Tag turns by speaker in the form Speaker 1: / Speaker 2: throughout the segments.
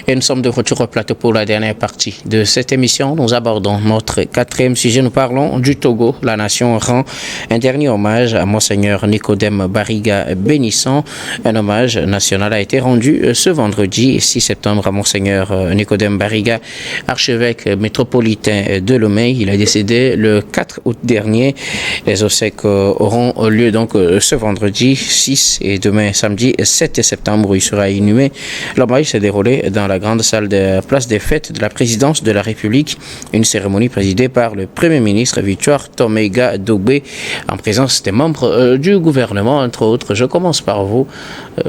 Speaker 1: Et nous sommes de retour au plateau pour la dernière partie de cette émission. Nous abordons notre quatrième sujet. Nous parlons du Togo. La nation rend un dernier hommage à Monseigneur Nicodème Bariga Bénisson. Un hommage national a été rendu ce vendredi 6 septembre à Monseigneur Nicodème Bariga, archevêque métropolitain de Lomé. Il est décédé le 4 août dernier. Les obsèques auront lieu donc ce vendredi 6 et demain samedi 7 septembre où il sera inhumé. L'hommage s'est déroulé dans la grande salle de place des fêtes de la présidence de la République, une cérémonie présidée par le Premier ministre Victoire Tomega Dogbe en présence des membres du gouvernement, entre autres. Je commence par vous,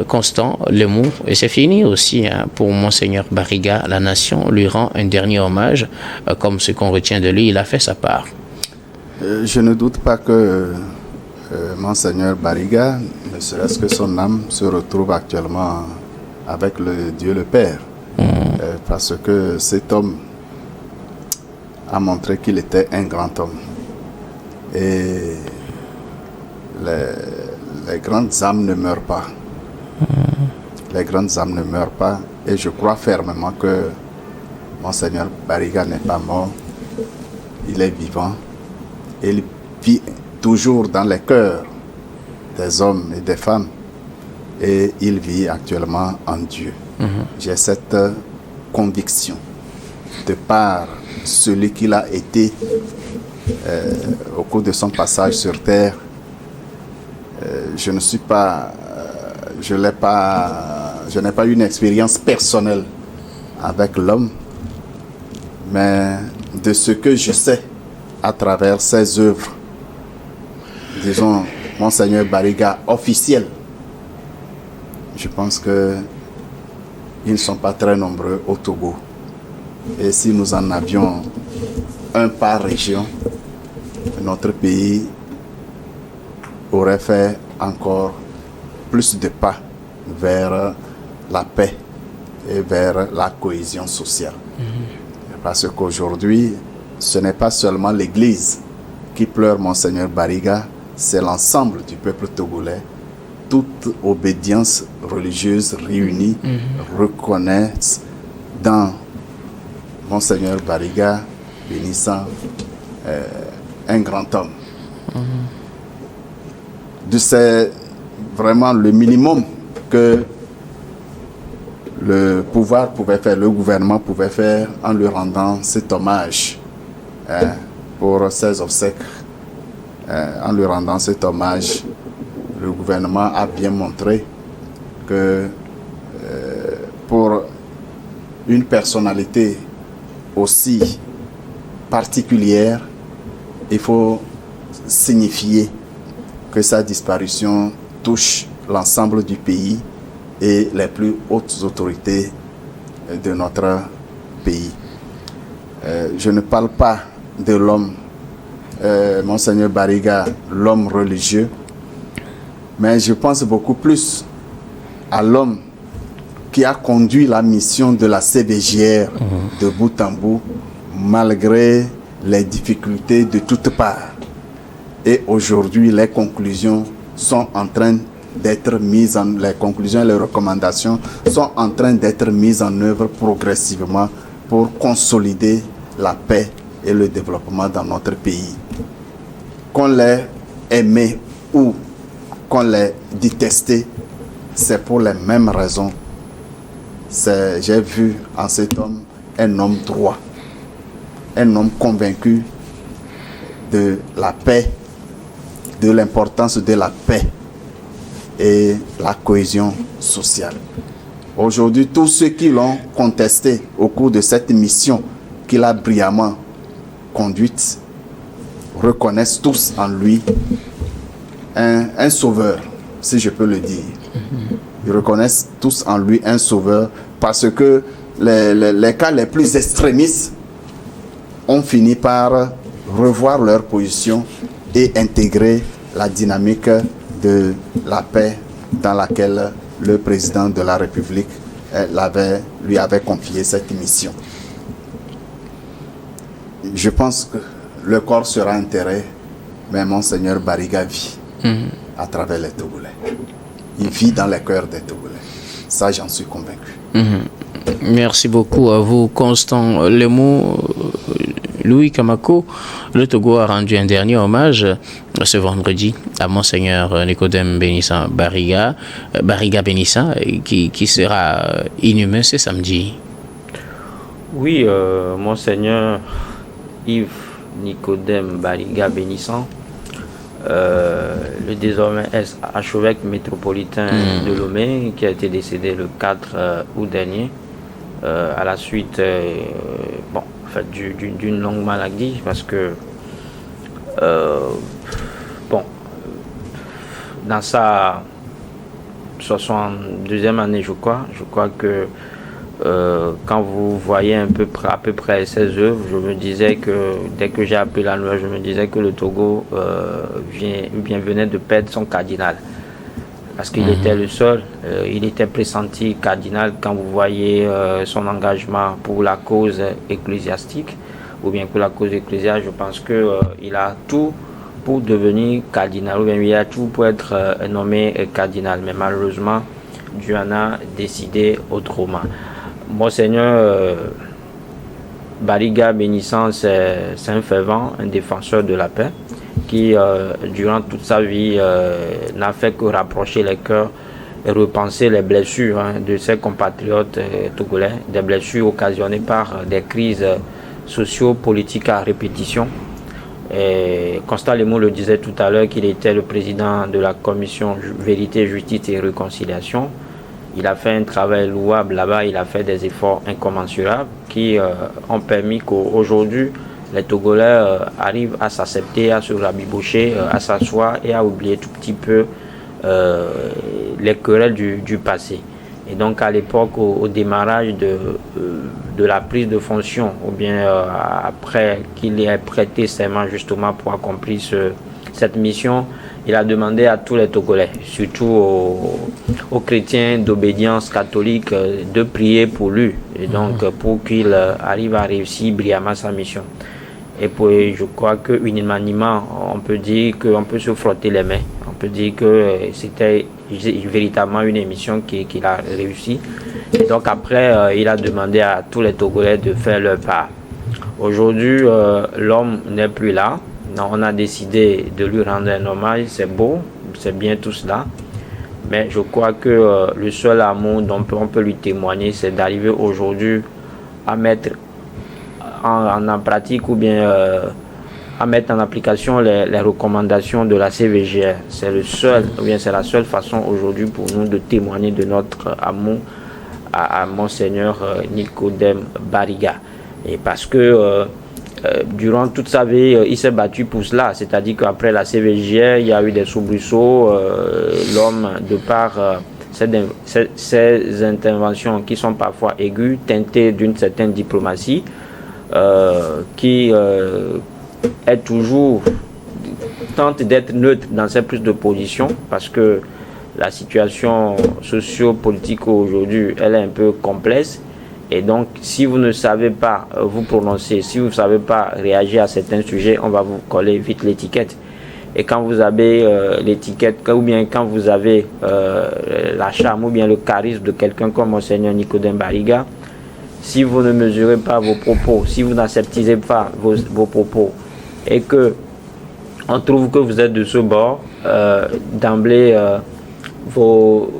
Speaker 1: Constant Lemou, et c'est fini aussi pour Monseigneur Bariga. La nation lui rend un dernier hommage, comme ce qu'on retient de lui, il a fait sa part.
Speaker 2: Je ne doute pas que Monseigneur Bariga, ne serait-ce que son âme, se retrouve actuellement avec le Dieu le Père. Parce que cet homme a montré qu'il était un grand homme. Et les grandes âmes ne meurent pas. Les grandes âmes ne meurent pas. Et je crois fermement que Monseigneur Bariga n'est pas mort. Il est vivant. Il vit toujours dans les cœurs des hommes et des femmes. Et il vit actuellement en Dieu. J'ai cette conviction de par celui qu'il a été au cours de son passage sur terre. Je n'ai pas eu une expérience personnelle avec l'homme, mais de ce que je sais à travers ses œuvres, disons Monseigneur Bariga officiel, je pense que ils ne sont pas très nombreux au Togo. Et si nous en avions un par région, notre pays aurait fait encore plus de pas vers la paix et vers la cohésion sociale. Parce qu'aujourd'hui, ce n'est pas seulement l'Église qui pleure Monseigneur Bariga, c'est l'ensemble du peuple togolais. Toute obédience religieuse réunie reconnaissent dans Monseigneur Bariga Bénisson un grand homme. C'est vraiment le minimum que le pouvoir pouvait faire, le gouvernement pouvait faire en lui rendant cet hommage pour ses obsèques. En lui rendant cet hommage, le gouvernement a bien montré que pour une personnalité aussi particulière, il faut signifier que sa disparition touche l'ensemble du pays et les plus hautes autorités de notre pays. Je ne parle pas de l'homme, Monseigneur Bariga, l'homme religieux, mais je pense beaucoup plus à l'homme qui a conduit la mission de la CBJR de bout en bout, malgré les difficultés de toutes parts. Et aujourd'hui, les conclusions sont en train d'être mises en... Les conclusions et les recommandations sont en train d'être mises en œuvre progressivement pour consolider la paix et le développement dans notre pays. Qu'on l'ait aimé ou qu'on l'ait détesté, c'est pour les mêmes raisons. J'ai vu en cet homme un homme droit, un homme convaincu de la paix, de l'importance de la paix et la cohésion sociale. Aujourd'hui, tous ceux qui l'ont contesté au cours de cette mission qu'il a brillamment conduite reconnaissent tous en lui un sauveur, si je peux le dire. Ils reconnaissent tous en lui un sauveur parce que les cas les plus extrémistes ont fini par revoir leur position et intégrer la dynamique de la paix dans laquelle le président de la République lui avait confié cette mission. Je pense que le corps sera enterré, mais Monseigneur Bariga vit à travers les Togolais. Il vit dans les cœurs des Togolais. Ça, j'en suis convaincu.
Speaker 1: Merci beaucoup à vous, Constant Lemou. Louis Kamako, le Togo a rendu un dernier hommage ce vendredi à Monseigneur Nicodème Bénissant Bariga Bénissant, qui sera inhumé ce samedi.
Speaker 3: Oui, Monseigneur Yves Nicodème Bariga Bénissant, le désormais archevêque métropolitain de Lomé, qui a été décédé le 4 août dernier, à la suite d'une longue maladie, parce que dans sa 62e année, je crois que quand vous voyez à peu près ses œuvres, je me disais que dès que j'ai appris la nouvelle, je me disais que le Togo venait de perdre son cardinal. Parce qu'il était le seul, il était pressenti cardinal. Quand vous voyez son engagement pour la cause ecclésiastique, ou bien pour la cause ecclésiale, je pense qu'il a tout pour devenir cardinal, ou bien il a tout pour être nommé cardinal. Mais malheureusement, Dieu en a décidé autrement. Monseigneur Bariga Bénissant, c'est un fervent, un défenseur de la paix, qui, durant toute sa vie, n'a fait que rapprocher les cœurs et repenser les blessures de ses compatriotes togolais, des blessures occasionnées par des crises socio-politiques à répétition. Et Constant Lemou le disait tout à l'heure qu'il était le président de la commission Vérité, Justice et Réconciliation. Il a fait un travail louable là-bas, il a fait des efforts incommensurables qui ont permis qu'aujourd'hui, les Togolais arrivent à s'accepter, à se rabibocher, à s'asseoir et à oublier tout petit peu les querelles du passé. Et donc à l'époque, au démarrage de la prise de fonction, ou bien après qu'il ait prêté serment justement pour accomplir cette mission, il a demandé à tous les Togolais, surtout aux chrétiens d'obédience catholique, de prier pour lui, et donc pour qu'il arrive à réussir brillamment sa mission. Et puis, je crois qu'unanimement, on peut dire qu'on peut se frotter les mains. On peut dire que c'était véritablement une émission qu'il a réussi. Et donc après, il a demandé à tous les Togolais de faire leur part. Aujourd'hui, l'homme n'est plus là. On a décidé de lui rendre un hommage. C'est beau, c'est bien tout cela. Mais je crois que le seul amour dont on peut lui témoigner, c'est d'arriver aujourd'hui à mettre en pratique ou bien à mettre en application les recommandations de la CVGR. C'est la seule façon aujourd'hui pour nous de témoigner de notre amour à Monseigneur Nicodème Bariga. Et parce que durant toute sa vie, il s'est battu pour cela. C'est-à-dire qu'après la CVGR, il y a eu des soubresauts. L'homme, de par ces interventions qui sont parfois aiguës, teintées d'une certaine diplomatie, qui est toujours tente d'être neutre dans ses prises de position, parce que la situation socio-politique aujourd'hui, elle est un peu complexe. Et donc, si vous ne savez pas vous prononcer, si vous ne savez pas réagir à certains sujets, on va vous coller vite l'étiquette. Et quand vous avez l'étiquette, ou bien quand vous avez la charme ou bien le charisme de quelqu'un comme Monseigneur Nicodème Bariga, si vous ne mesurez pas vos propos, si vous n'acceptisez pas vos propos, et que on trouve que vous êtes de ce bord, d'emblée, vos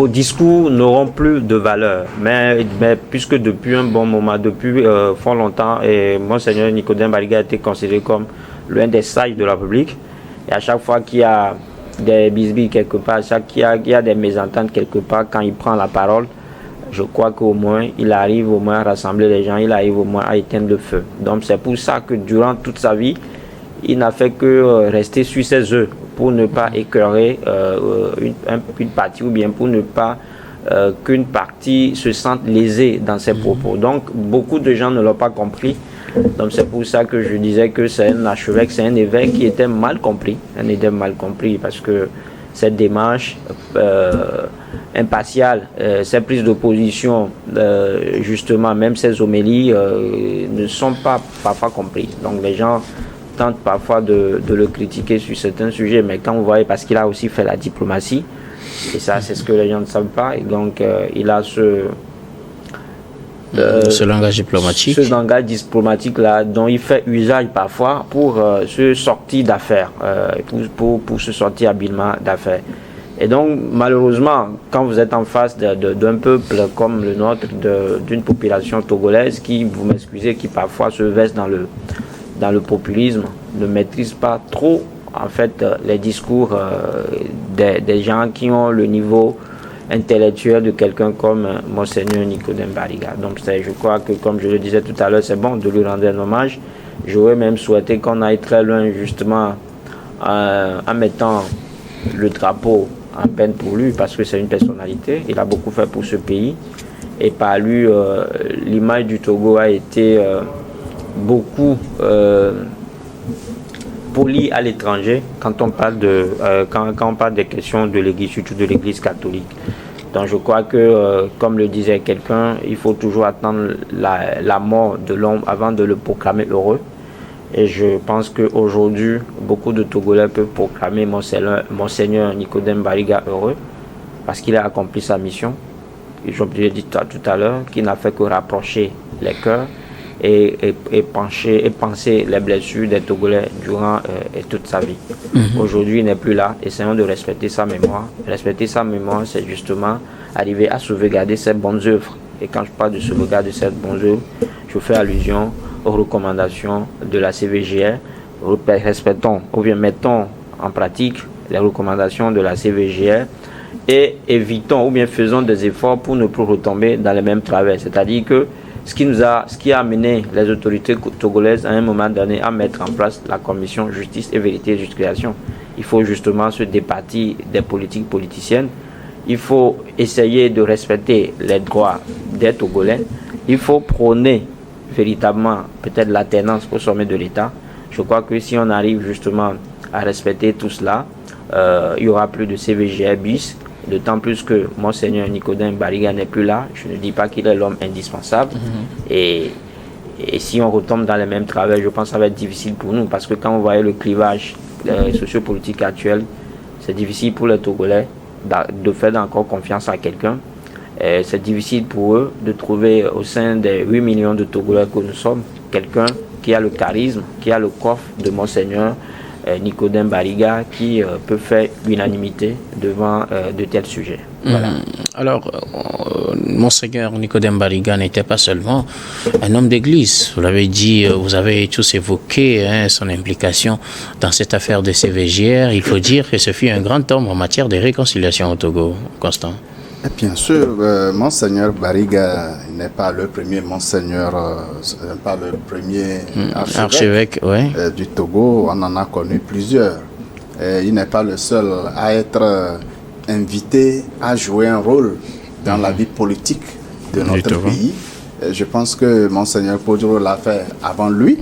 Speaker 3: discours n'auront plus de valeur. Mais puisque depuis un bon moment, depuis fort longtemps, et Monseigneur Nicodème Bariga a été considéré comme l'un des sages de la République, et à chaque fois qu'il y a des bisbilles quelque part, qu'il y a des mésententes quelque part, quand il prend la parole, je crois qu'au moins, il arrive au moins à rassembler les gens, il arrive au moins à éteindre le feu. Donc c'est pour ça que durant toute sa vie, il n'a fait que rester sur ses œufs pour ne pas écœurer une partie, ou bien pour ne pas qu'une partie se sente lésée dans ses propos. Donc beaucoup de gens ne l'ont pas compris. Donc c'est pour ça que je disais que c'est un archevêque, c'est un évêque qui était mal compris. Parce que cette démarche impartiale, ces prises de position, justement, même ces homélies ne sont pas parfois comprises. Donc les gens tentent parfois de le critiquer sur certains sujets, mais quand vous voyez, parce qu'il a aussi fait la diplomatie, et ça c'est ce que les gens ne savent pas, et donc il a
Speaker 1: ce langage diplomatique.
Speaker 3: Ce langage diplomatique-là, dont il fait usage parfois pour se sortir d'affaires, pour se sortir habilement d'affaires. Et donc, malheureusement, quand vous êtes en face d'un peuple comme le nôtre, d'une population togolaise qui, vous m'excusez, qui parfois se verse dans le populisme, ne maîtrise pas trop, en fait, les discours des gens qui ont le niveau intellectuel de quelqu'un comme Monseigneur Nicodème Bariga. Donc, je crois que, comme je le disais tout à l'heure, c'est bon de lui rendre un hommage. J'aurais même souhaité qu'on aille très loin, justement, en mettant le drapeau en peine pour lui, parce que c'est une personnalité. Il a beaucoup fait pour ce pays. Et par lui, l'image du Togo a été beaucoup polie à l'étranger quand on parle quand on parle des questions de l'Église, surtout de l'Église catholique. Donc je crois que, comme le disait quelqu'un, il faut toujours attendre la mort de l'homme avant de le proclamer heureux. Et je pense qu'aujourd'hui, beaucoup de Togolais peuvent proclamer Monseigneur Nicodème Bariga heureux parce qu'il a accompli sa mission. Et je l'ai dit tout à l'heure, qu'il n'a fait que rapprocher les cœurs et penser les blessures des Togolais durant toute sa vie. Aujourd'hui, il n'est plus là. Essayons de respecter sa mémoire. Respecter sa mémoire, c'est justement arriver à sauvegarder ses bonnes œuvres. Et quand je parle de sauvegarder ces bonnes œuvres, je fais allusion aux recommandations de la CVGR. Respectons ou bien mettons en pratique les recommandations de la CVGR et évitons ou bien faisons des efforts pour ne plus retomber dans les mêmes travers. C'est-à-dire que ce qui a amené les autorités togolaises à un moment donné à mettre en place la commission justice et vérité et justification. Il faut justement se départir des politiques politiciennes. Il faut essayer de respecter les droits des Togolais. Il faut prôner véritablement peut-être l'alternance au sommet de l'État. Je crois que si on arrive justement à respecter tout cela, il y aura plus de CVGR bis, d'autant plus que Monseigneur Nicodème Bariga n'est plus là. Je ne dis pas qu'il est l'homme indispensable. Et si on retombe dans les mêmes travers, je pense que ça va être difficile pour nous, parce que quand on voit le clivage sociopolitique actuel, c'est difficile pour les Togolais de faire encore confiance à quelqu'un. C'est difficile pour eux de trouver au sein des 8 millions de Togolais que nous sommes, quelqu'un qui a le charisme, qui a le coffre de Monseigneur Nicodème Bariga, qui peut faire l'unanimité devant de tels sujets. Voilà.
Speaker 1: Alors, Monseigneur Nicodème Bariga n'était pas seulement un homme d'église. Vous l'avez dit, vous avez tous évoqué son implication dans cette affaire de CVGR. Il faut dire que ce fut un grand homme en matière de réconciliation au Togo. Constant.
Speaker 2: Bien sûr, Monseigneur Bariga n'est pas le premier Monseigneur, pas le premier archevêque du Togo. On en a connu plusieurs. Il n'est pas le seul à être invité à jouer un rôle dans la vie politique de notre pays. Je pense que Monseigneur Podro l'a fait avant lui.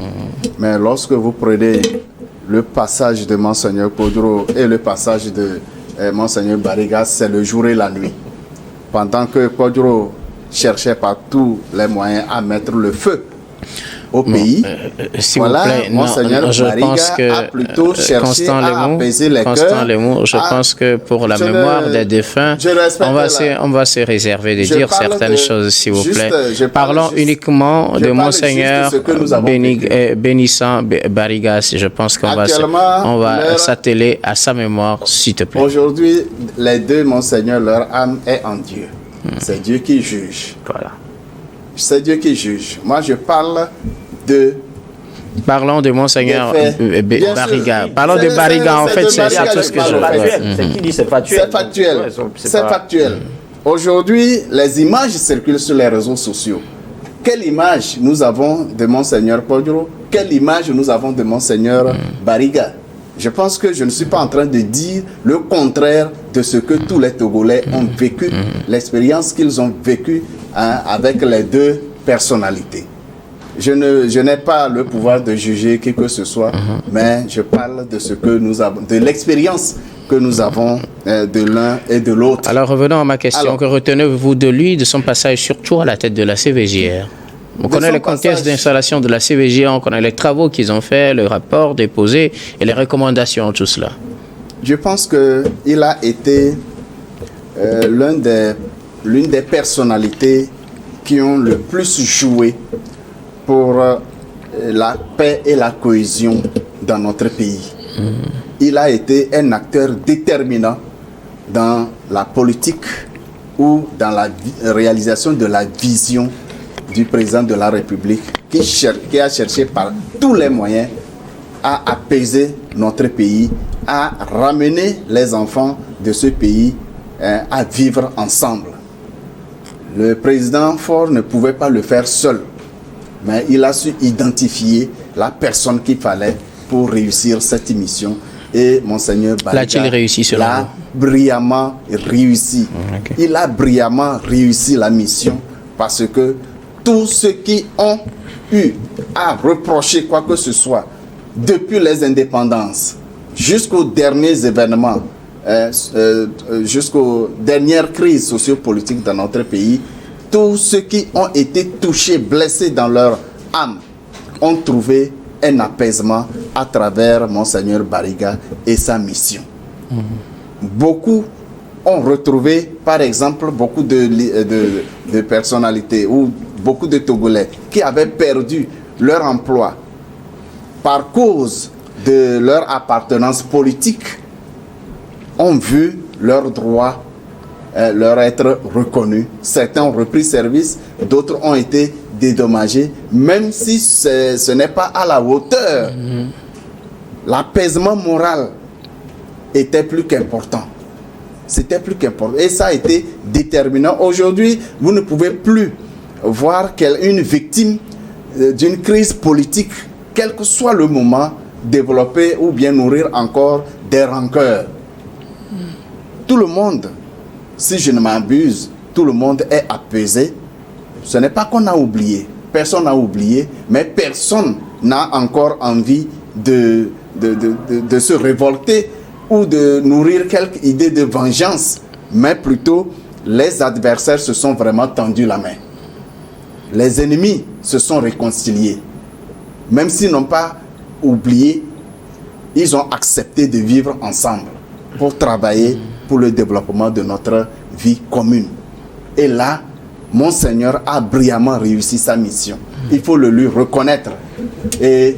Speaker 2: Mais lorsque vous prenez le passage de Monseigneur Podro et le passage de Monseigneur Bariga, c'est le jour et la nuit. Pendant que Podro cherchait par tous les moyens à mettre le feu au pays,
Speaker 1: voilà,
Speaker 2: Monseigneur Bariga a plutôt cherché à apaiser les cœurs.
Speaker 1: Je pense que pour la mémoire des défunts, on va se réserver de dire certaines choses, s'il vous plaît. Parlons uniquement de Monseigneur Bénissant Bariga. Je pense qu'on va s'atteler à sa mémoire, s'il te plaît.
Speaker 2: Aujourd'hui, les deux Monseigneurs, leur âme est en Dieu. C'est Dieu qui juge.
Speaker 3: Voilà.
Speaker 2: C'est Dieu qui juge. Moi, je parle de...
Speaker 1: Parlons de Monseigneur Bariga. Parlons de Bariga, en fait, c'est tout ce que je veux.
Speaker 3: C'est qui dit c'est factuel.
Speaker 2: C'est factuel. C'est factuel. Aujourd'hui, les images circulent sur les réseaux sociaux. Quelle image nous avons de Monseigneur Podro? Quelle image nous avons de Monseigneur Bariga? Je pense que je ne suis pas en train de dire le contraire de ce que tous les Togolais ont vécu, l'expérience qu'ils ont vécue avec les deux personnalités. Je n'ai pas le pouvoir de juger qui que ce soit, mais je parle de ce que nous avons, de l'expérience que nous avons de l'un et de l'autre.
Speaker 1: Alors revenons à ma question. Que retenez-vous de lui, de son passage surtout à la tête de la CVGR? On connaît le contexte d'installation de la CVGR, on connaît les travaux qu'ils ont faits, le rapport déposé et les recommandations, tout cela.
Speaker 2: Je pense qu'il a été l'une des personnalités qui ont le plus joué pour la paix et la cohésion dans notre pays. Il a été un acteur déterminant dans la politique ou dans la réalisation de la vision du président de la République qui a cherché par tous les moyens à apaiser notre pays, à ramener les enfants de ce pays à vivre ensemble. Le président Faure ne pouvait pas le faire seul, mais il a su identifier la personne qu'il fallait pour réussir cette mission. Et Monseigneur Bariga l'a brillamment réussi. Okay. Il a brillamment réussi la mission parce que tous ceux qui ont eu à reprocher quoi que ce soit depuis les indépendances jusqu'aux derniers événements, jusqu'aux dernières crises sociopolitiques dans notre pays, tous ceux qui ont été touchés, blessés dans leur âme ont trouvé un apaisement à travers Monseigneur Bariga et sa mission. Beaucoup ont retrouvé, par exemple, beaucoup de personnalités ou beaucoup de Togolais qui avaient perdu leur emploi par cause de leur appartenance politique, ont vu leurs droits leur être reconnus. Certains ont repris service, d'autres ont été dédommagés, même si ce n'est pas à la hauteur. L'apaisement moral était plus qu'important. C'était plus qu'important. Et ça a été déterminant. Aujourd'hui, vous ne pouvez plus voir une victime d'une crise politique, quel que soit le moment, développer ou bien nourrir encore des rancœurs. Tout le monde, si je ne m'abuse, tout le monde est apaisé. Ce n'est pas qu'on a oublié. Personne n'a oublié, mais personne n'a encore envie de se révolter ou de nourrir quelque idée de vengeance. Mais plutôt, les adversaires se sont vraiment tendus la main. Les ennemis se sont réconciliés. Même s'ils n'ont pas oublié, ils ont accepté de vivre ensemble pour travailler pour le développement de notre vie commune. Et là, Monseigneur a brillamment réussi sa mission. Il faut le lui reconnaître. Et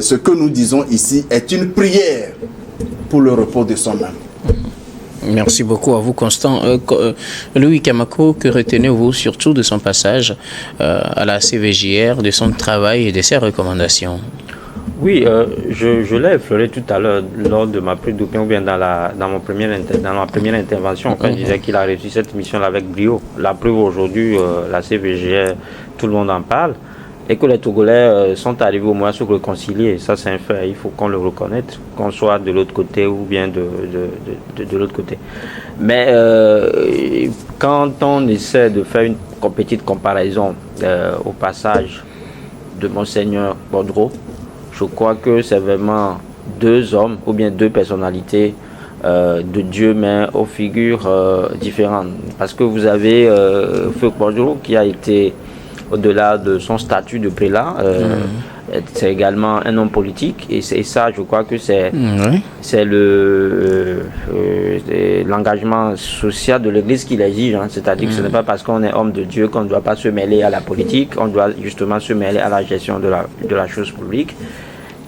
Speaker 2: ce que nous disons ici est une prière pour le repos de son âme.
Speaker 1: Merci beaucoup à vous, Constant. Louis Kamako, que retenez-vous surtout de son passage à la CVJR, de son travail et de ses recommandations?
Speaker 3: Oui, je l'ai effleuré tout à l'heure lors de ma prise d'opinion, ou bien dans ma première intervention, quand je disais qu'il a réussi cette mission avec brio. La preuve aujourd'hui, la CVGR, tout le monde en parle, et que les Togolais sont arrivés au moins à se réconcilier. Ça, c'est un fait, il faut qu'on le reconnaisse, qu'on soit de l'autre côté ou bien de l'autre côté. Mais quand on essaie de faire une petite comparaison au passage de Monseigneur Baudreau, je crois que c'est vraiment deux hommes ou bien deux personnalités de Dieu, mais aux figures différentes. Parce que vous avez Feu Baudreau qui a été, au-delà de son statut de prélat, c'est également un homme politique. Et ça, je crois que c'est l'engagement social de l'Église qui l'exige. Hein. C'est-à-dire que ce n'est pas parce qu'on est homme de Dieu qu'on ne doit pas se mêler à la politique, on doit justement se mêler à la gestion de la chose publique.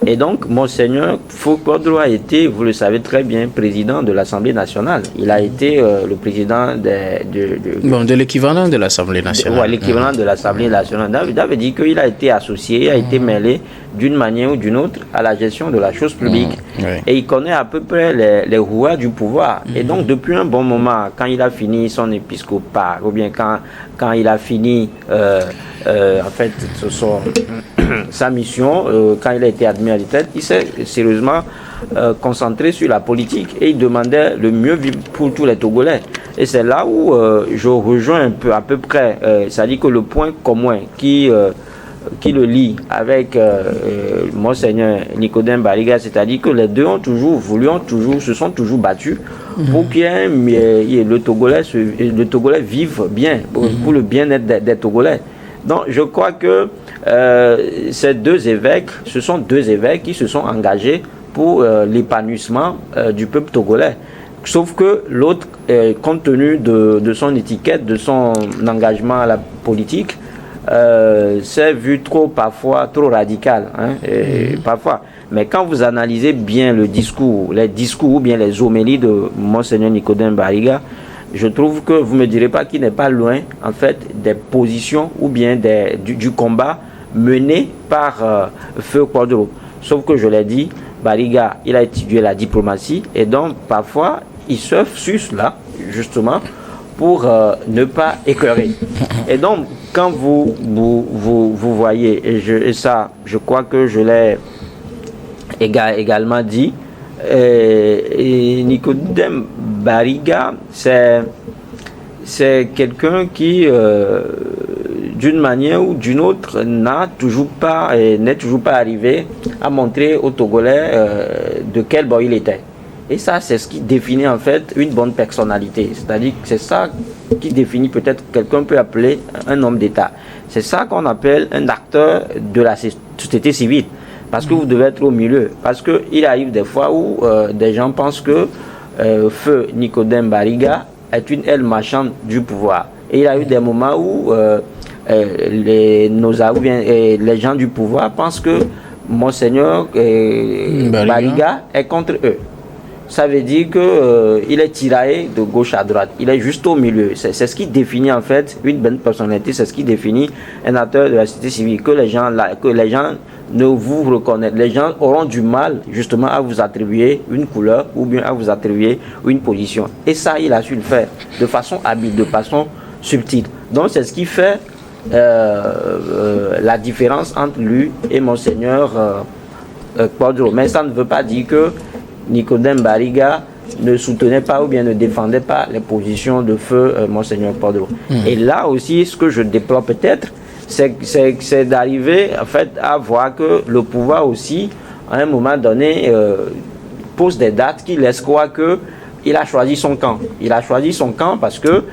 Speaker 3: Et donc, Monseigneur Foucault a été, vous le savez très bien, président de l'Assemblée nationale. Il a été le président
Speaker 1: de l'équivalent de l'Assemblée nationale.
Speaker 3: L'équivalent de l'Assemblée nationale. David avait dit qu'il a été associé, il a été mêlé d'une manière ou d'une autre à la gestion de la chose publique. Et il connaît à peu près les rouages du pouvoir. Et donc, depuis un bon moment, quand il a fini son épiscopat, ou bien quand il a fini, en fait, sa mission, quand il a été admis à la tête, il s'est sérieusement concentré sur la politique et il demandait le mieux vivre pour tous les Togolais. Et c'est là où je rejoins un peu, à peu près, c'est-à-dire que le point commun qui le lie avec Monseigneur Nicodème Bariga, c'est-à-dire que les deux ont toujours voulu, se sont toujours battus pour que le Togolais vive bien, pour le bien-être des Togolais. Donc je crois que ces deux évêques, ce sont deux évêques qui se sont engagés pour l'épanouissement du peuple togolais. Sauf que l'autre compte tenu de son étiquette, de son engagement à la politique, c'est vu parfois trop radical, hein, parfois. Mais quand vous analysez bien les discours ou bien les homélies de Monseigneur Nicodème Bariga, je trouve que vous ne me direz pas qu'il n'est pas loin, en fait, des positions ou bien du combat mené par Feu Quadro. Sauf que je l'ai dit, Bariga, il a étudié la diplomatie et donc parfois il surfe sur cela, justement, pour ne pas écœurer. Et donc, quand vous voyez, et ça, je crois que je l'ai également dit, Nicodème Bariga, c'est quelqu'un qui, d'une manière ou d'une autre, n'est toujours pas arrivé à montrer aux Togolais de quel bord il était. Et ça, c'est ce qui définit en fait une bonne personnalité. C'est-à-dire que c'est ça qui définit peut-être quelqu'un peut appeler un homme d'État. C'est ça qu'on appelle un acteur de la société civile. Parce que vous devez être au milieu. Parce qu'il arrive des fois où des gens pensent que Feu Nicodème Bariga est une aile marchande du pouvoir. Et il y a eu des moments où les gens du pouvoir pensent que Monseigneur Bariga est contre eux. Ça veut dire qu'il est tiraillé de gauche à droite. Il est juste au milieu. C'est ce qui définit en fait une bonne personnalité. C'est ce qui définit un acteur de la société civile. Que les gens ne vous reconnaissent. Les gens auront du mal justement à vous attribuer une couleur ou bien à vous attribuer une position. Et ça, il a su le faire de façon habile, de façon subtile. Donc c'est ce qui fait la différence entre lui et Monseigneur Quadro. Mais ça ne veut pas dire que Nicodème Bariga ne soutenait pas ou bien ne défendait pas les positions de Feu Monseigneur Quadro. Et là aussi, ce que je déplore peut-être, c'est d'arriver en fait à voir que le pouvoir aussi, à un moment donné, pose des dates qui laissent croire qu'il a choisi son camp. Il a choisi son camp parce que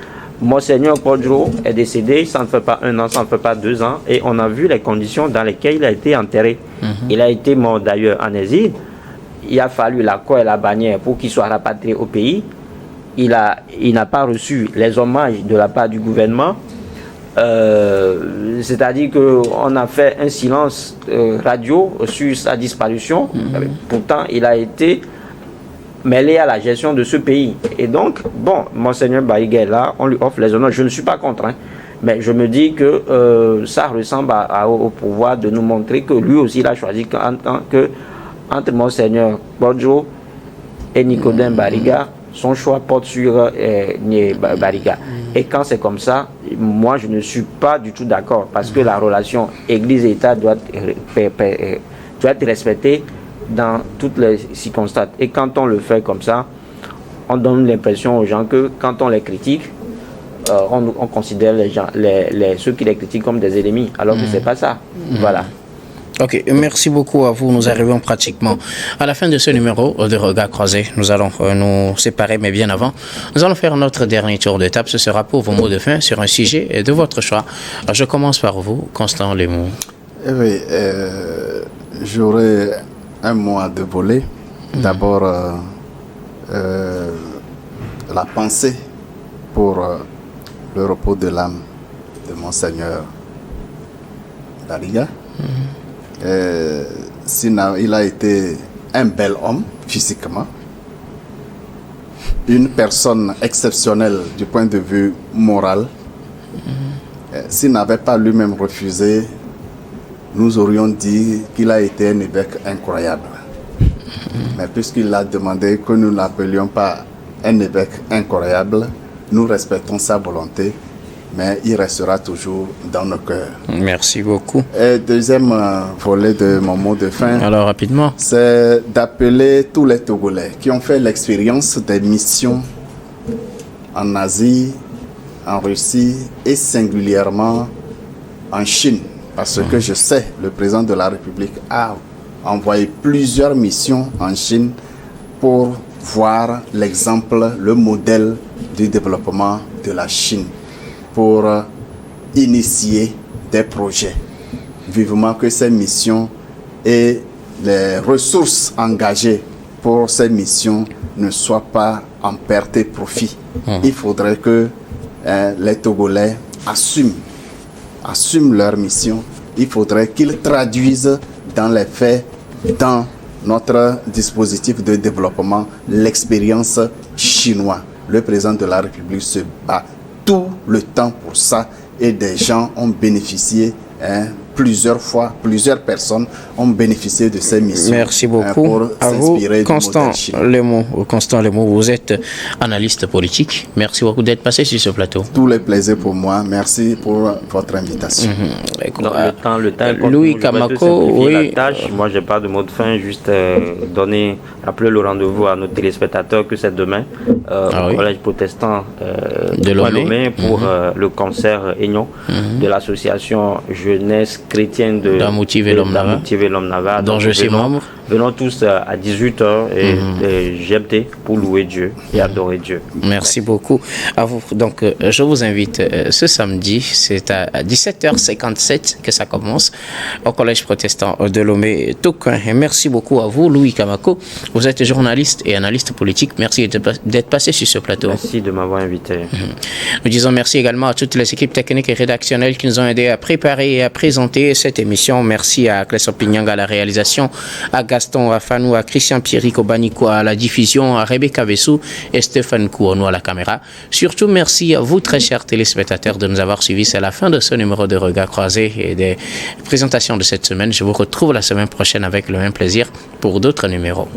Speaker 3: Monseigneur Quadro est décédé, ça ne fait pas 1 an, ça ne fait pas 2 ans, et on a vu les conditions dans lesquelles il a été enterré. Il a été mort d'ailleurs en exil. Il a fallu la croix et la bannière pour qu'il soit rapatrié au pays. Il n'a pas reçu les hommages de la part du gouvernement. C'est-à-dire qu'on a fait un silence radio sur sa disparition. Pourtant, il a été mêlé à la gestion de ce pays. Et donc, bon, Monseigneur Bariga est là, on lui offre les honneurs. Je ne suis pas contre, hein, mais je me dis que ça ressemble au pouvoir de nous montrer que lui aussi, il a choisi entre Monseigneur Quadro et Nicodème Bariga, son choix porte sur Bariga. Et quand c'est comme ça, moi je ne suis pas du tout d'accord parce que la relation Église-État doit être respectée dans toutes les circonstances. Et quand on le fait comme ça, on donne l'impression aux gens que quand on les critique, on considère ceux qui les critiquent comme des ennemis, alors que c'est pas ça. Voilà.
Speaker 1: Ok, merci beaucoup à vous. Nous arrivons pratiquement à la fin de ce numéro de Regard Croisé. Nous allons nous séparer, mais bien avant, nous allons faire notre dernier tour de table. Ce sera pour vos mots de fin sur un sujet de votre choix. Alors, je commence par vous, Constant Lemou.
Speaker 2: Oui, j'aurais un mot à dévoiler. D'abord, la pensée pour le repos de l'âme de Monseigneur Bariga. Il a été un bel homme physiquement, une personne exceptionnelle du point de vue moral. S'il n'avait pas lui-même refusé, nous aurions dit qu'il a été un évêque incroyable. Mais puisqu'il a demandé que nous n'appelions pas un évêque incroyable, nous respectons sa volonté, mais il restera toujours dans nos cœurs.
Speaker 1: Merci beaucoup.
Speaker 2: Et deuxième volet de mon mot de fin,
Speaker 1: alors rapidement,
Speaker 2: c'est d'appeler tous les Togolais qui ont fait l'expérience des missions en Asie, en Russie et singulièrement en Chine. Parce que je sais, le président de la République a envoyé plusieurs missions en Chine pour voir l'exemple, le modèle du développement de la Chine, pour initier des projets. Vivement que ces missions et les ressources engagées pour ces missions ne soit pas en perte et profit. Il faudrait que les Togolais assument leur mission. Il faudrait qu'ils traduisent dans les faits, dans notre dispositif de développement, l'expérience chinoise. Le président de la République se bat tout le temps pour ça et des gens ont bénéficié plusieurs fois, plusieurs personnes ont bénéficié de ces missions.
Speaker 1: Merci beaucoup.
Speaker 2: Pour
Speaker 1: à vous,
Speaker 2: s'inspirer du modèle chinois.
Speaker 1: Constant Lemo, vous êtes analyste politique. Merci beaucoup d'être passé sur ce plateau.
Speaker 2: Tous les plaisirs pour moi. Merci pour votre invitation.
Speaker 3: Donc, le temps est
Speaker 1: Louis Kamako, oui.
Speaker 3: La tâche. Moi, j'ai pas de mot de fin, juste rappeler le rendez-vous à nos téléspectateurs que c'est demain au Collège protestant de Lomé pour le concert Aignon de l'association jeunesse chrétienne
Speaker 1: d'Amoutiver
Speaker 3: l'homme Nava,
Speaker 1: dont je suis membre.
Speaker 3: Venons tous à 18h et GMT pour louer Dieu et adorer Dieu.
Speaker 1: Merci beaucoup à vous. Donc, je vous invite ce samedi, c'est à 17h57 que ça commence au Collège protestant de Lomé Toquin. Et merci beaucoup à vous, Louis Kamako. Vous êtes journaliste et analyste politique. Merci d'être passé sur ce plateau.
Speaker 3: Merci de m'avoir invité.
Speaker 1: Nous disons merci également à toutes les équipes techniques et rédactionnelles qui nous ont aidés à préparer et à présenter cette émission. Merci à Clesson Pinyanga à la réalisation, à Gaston Afanou, à Christian Pierrick Obaniko à la diffusion, à Rebecca Vessou et Stéphane Kouono à la caméra. Surtout, merci à vous, très chers téléspectateurs, de nous avoir suivis. C'est la fin de ce numéro de Regard Croisé et des présentations de cette semaine. Je vous retrouve la semaine prochaine avec le même plaisir pour d'autres numéros.